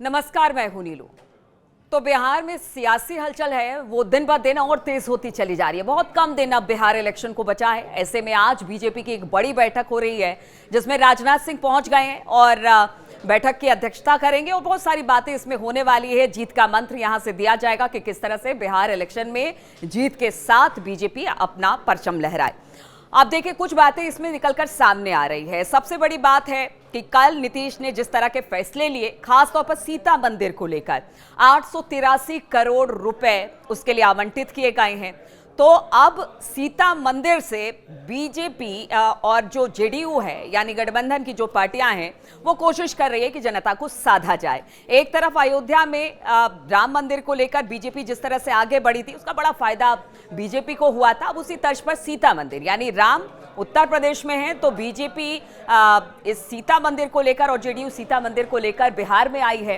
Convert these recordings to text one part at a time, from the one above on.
नमस्कार, मैं हूं नीलू। तो बिहार में सियासी हलचल है वो दिन ब दिन और तेज होती चली जा रही है। बहुत कम दिन अब बिहार इलेक्शन को बचा है। ऐसे में आज बीजेपी की एक बड़ी बैठक हो रही है जिसमें राजनाथ सिंह पहुंच गए हैं और बैठक की अध्यक्षता करेंगे और बहुत सारी बातें इसमें होने वाली है। जीत का मंत्र यहां से दिया जाएगा कि किस तरह से बिहार इलेक्शन में जीत के साथ बीजेपी अपना परचम लहराए। आप देखिए, कुछ बातें इसमें निकलकर सामने आ रही है। सबसे बड़ी बात है कि कल नीतीश ने जिस तरह के फैसले लिए, खासतौर पर सीता मंदिर को लेकर 883 करोड़ रुपए उसके लिए आवंटित किए गए हैं। तो अब सीता मंदिर से बीजेपी और जो जेडीयू है यानी गठबंधन की जो पार्टियां हैं वो कोशिश कर रही है कि जनता को साधा जाए। एक तरफ अयोध्या में राम मंदिर को लेकर बीजेपी जिस तरह से आगे बढ़ी थी उसका बड़ा फायदा बीजेपी को हुआ था। अब उसी तर्ज पर सीता मंदिर यानी राम उत्तर प्रदेश में है तो बीजेपी इस सीता मंदिर को लेकर और जेडीयू सीता मंदिर को लेकर बिहार में आई है।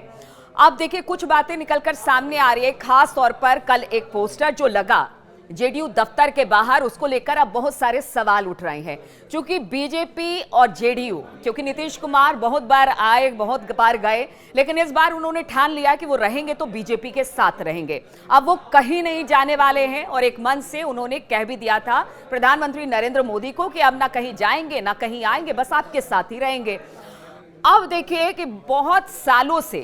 अब देखिए, कुछ बातें निकलकर सामने आ रही है। खास तौर पर कल एक पोस्टर जो लगा जेडीयू दफ्तर के बाहर, उसको लेकर अब बहुत सारे सवाल उठ रहे हैं। क्योंकि बीजेपी और जेडीयू, क्योंकि नीतीश कुमार बहुत बार आए, बहुत बार गए, लेकिन इस बार उन्होंने ठान लिया कि वो रहेंगे तो बीजेपी के साथ रहेंगे। अब वो कहीं नहीं जाने वाले हैं और एक मन से उन्होंने कह भी दिया था प्रधानमंत्री नरेंद्र मोदी को कि अब ना कहीं जाएंगे ना कहीं आएंगे, बस आपके साथ ही रहेंगे। अब देखिए कि बहुत सालों से,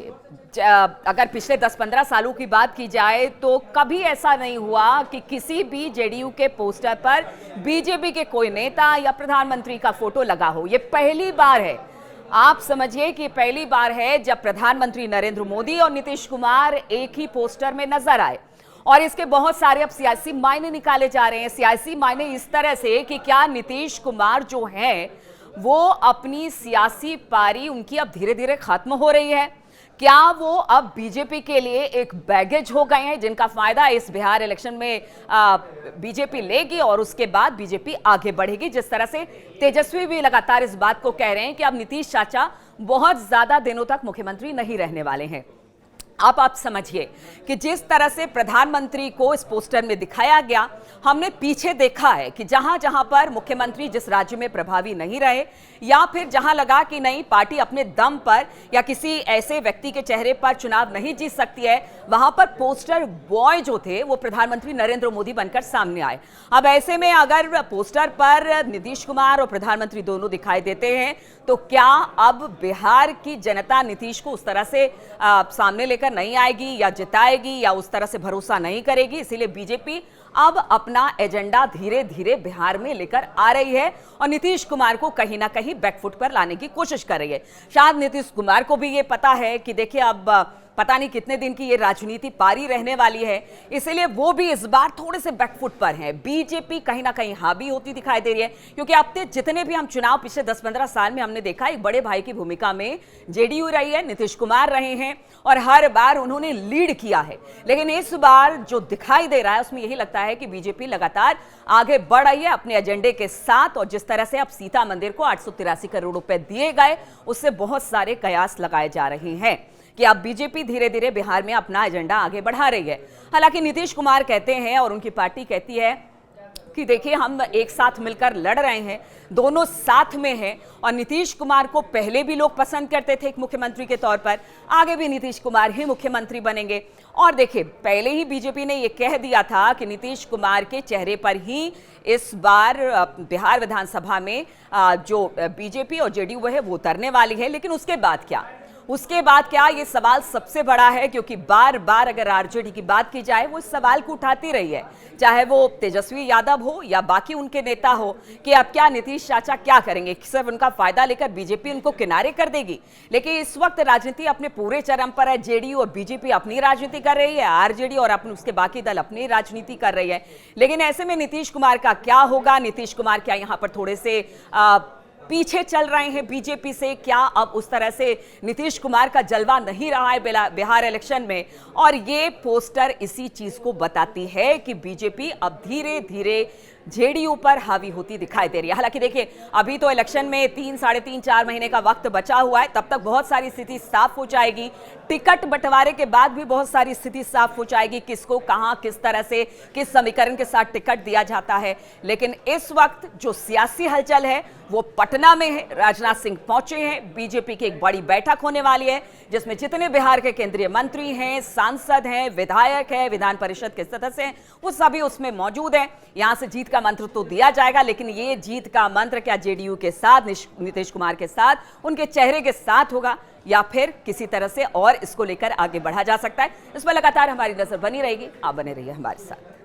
अगर पिछले 10-15 सालों की बात की जाए तो कभी ऐसा नहीं हुआ कि किसी भी जेडीयू के पोस्टर पर बीजेपी के कोई नेता या प्रधानमंत्री का फोटो लगा हो। ये पहली बार है। आप समझिए कि पहली बार है जब प्रधानमंत्री नरेंद्र मोदी और नीतीश कुमार एक ही पोस्टर में नजर आए। और इसके बहुत सारे अब सियासी मायने निकाले जा रहे हैं। सियासी मायने इस तरह से कि क्या नीतीश कुमार जो हैं वो अपनी सियासी पारी उनकी अब धीरे धीरे खत्म हो रही है? क्या वो अब बीजेपी के लिए एक बैगेज हो गए हैं जिनका फायदा इस बिहार इलेक्शन में बीजेपी लेगी और उसके बाद बीजेपी आगे बढ़ेगी? जिस तरह से तेजस्वी भी लगातार इस बात को कह रहे हैं कि अब नीतीश चाचा बहुत ज्यादा दिनों तक मुख्यमंत्री नहीं रहने वाले हैं। अब आप समझिए कि जिस तरह से प्रधानमंत्री को इस पोस्टर में दिखाया गया, हमने पीछे देखा है कि जहां जहां पर मुख्यमंत्री जिस राज्य में प्रभावी नहीं रहे या फिर जहां लगा कि नहीं पार्टी अपने दम पर या किसी ऐसे व्यक्ति के चेहरे पर चुनाव नहीं जीत सकती है, वहां पर पोस्टर बॉय जो थे वो प्रधानमंत्री नरेंद्र मोदी बनकर सामने आए। अब ऐसे में अगर पोस्टर पर नीतीश कुमार और प्रधानमंत्री दोनों दिखाई देते हैं तो क्या अब बिहार की जनता नीतीश को उस तरह से सामने लेकर नहीं आएगी या जिताएगी या उस तरह से भरोसा नहीं करेगी? इसीलिए बीजेपी अब अपना एजेंडा धीरे धीरे बिहार में लेकर आ रही है और नीतीश कुमार को कहीं ना कहीं बैकफुट पर लाने की कोशिश कर रही है। शायद नीतीश कुमार को भी ये पता है कि देखिए अब पता नहीं कितने दिन की ये राजनीति पारी रहने वाली है, इसीलिए वो भी इस बार थोड़े से बैकफुट पर हैं। बीजेपी कहीं ना कहीं हावी होती दिखाई दे रही है क्योंकि अब तक जितने भी हम चुनाव पिछले 10-15 साल में हमने देखा, एक बड़े भाई की भूमिका में जेडीयू रही है, नीतीश कुमार रहे हैं और हर बार उन्होंने लीड किया है। लेकिन इस बार जो दिखाई दे रहा है उसमें यही लगता है कि बीजेपी लगातार आगे बढ़ रही है अपने एजेंडे के साथ। और जिस तरह से अब सीता मंदिर को 883 करोड़ रुपए दिए गए, उससे बहुत सारे कयास लगाए जा रहे हैं कि अब बीजेपी धीरे धीरे बिहार में अपना एजेंडा आगे बढ़ा रही है। हालांकि नीतीश कुमार कहते हैं और उनकी पार्टी कहती है कि देखिए हम एक साथ मिलकर लड़ रहे हैं, दोनों साथ में हैं और नीतीश कुमार को पहले भी लोग पसंद करते थे एक मुख्यमंत्री के तौर पर, आगे भी नीतीश कुमार ही मुख्यमंत्री बनेंगे। और देखिए, पहले ही बीजेपी ने यह कह दिया था कि नीतीश कुमार के चेहरे पर ही इस बार बिहार विधानसभा में जो बीजेपी और जेडीयू है वो उतरने वाली है। लेकिन उसके बाद क्या, उसके बाद क्या, ये सवाल सबसे बड़ा है क्योंकि बार बार अगर आरजेडी की बात की जाए वो इस सवाल को उठाती रही है, चाहे वो तेजस्वी यादव हो या बाकी उनके नेता हो, कि अब क्या नीतीश चाचा क्या करेंगे? सिर्फ उनका फायदा लेकर बीजेपी उनको किनारे कर देगी। लेकिन इस वक्त राजनीति अपने पूरे चरम पर है। जेडीयू और बीजेपी अपनी राजनीति कर रही है, आरजेडी और अपने उसके बाकी दल अपनी राजनीति कर रही है। लेकिन ऐसे में नीतीश कुमार का क्या होगा? नीतीश कुमार क्या यहाँ पर थोड़े से पीछे चल रहे हैं बीजेपी से? क्या अब उस तरह से नीतीश कुमार का जलवा नहीं रहा है बिहार इलेक्शन में? और ये पोस्टर इसी चीज को बताती है कि बीजेपी अब धीरे धीरे जेडीयू पर हावी होती दिखाई दे रही है। हालांकि देखिए, अभी तो इलेक्शन में 3, साढ़े 3, 4 महीने का वक्त बचा हुआ है, तब तक बहुत सारी स्थिति साफ हो जाएगी। टिकट बंटवारे के बाद भी बहुत सारी स्थिति साफ हो जाएगी, किसको कहां किस तरह से किस समीकरण के साथ टिकट दिया जाता है। लेकिन इस वक्त जो सियासी हलचल है वो पटना में है। राजनाथ सिंह पहुंचे हैं, बीजेपी की एक बड़ी बैठक होने वाली है जिसमें जितने बिहार के केंद्रीय मंत्री हैं, सांसद हैं, विधायक हैं, विधान परिषद के सदस्य हैं, वो सभी उसमें मौजूद हैं। यहां से जीत का मंत्र तो दिया जाएगा, लेकिन ये जीत का मंत्र क्या जेडीयू के साथ, नीतीश कुमार के साथ, उनके चेहरे के साथ होगा या फिर किसी तरह से और इसको लेकर आगे बढ़ा जा सकता है? इस पर लगातार हमारी नजर बनी रहेगी। आप बने रहिए हमारे साथ।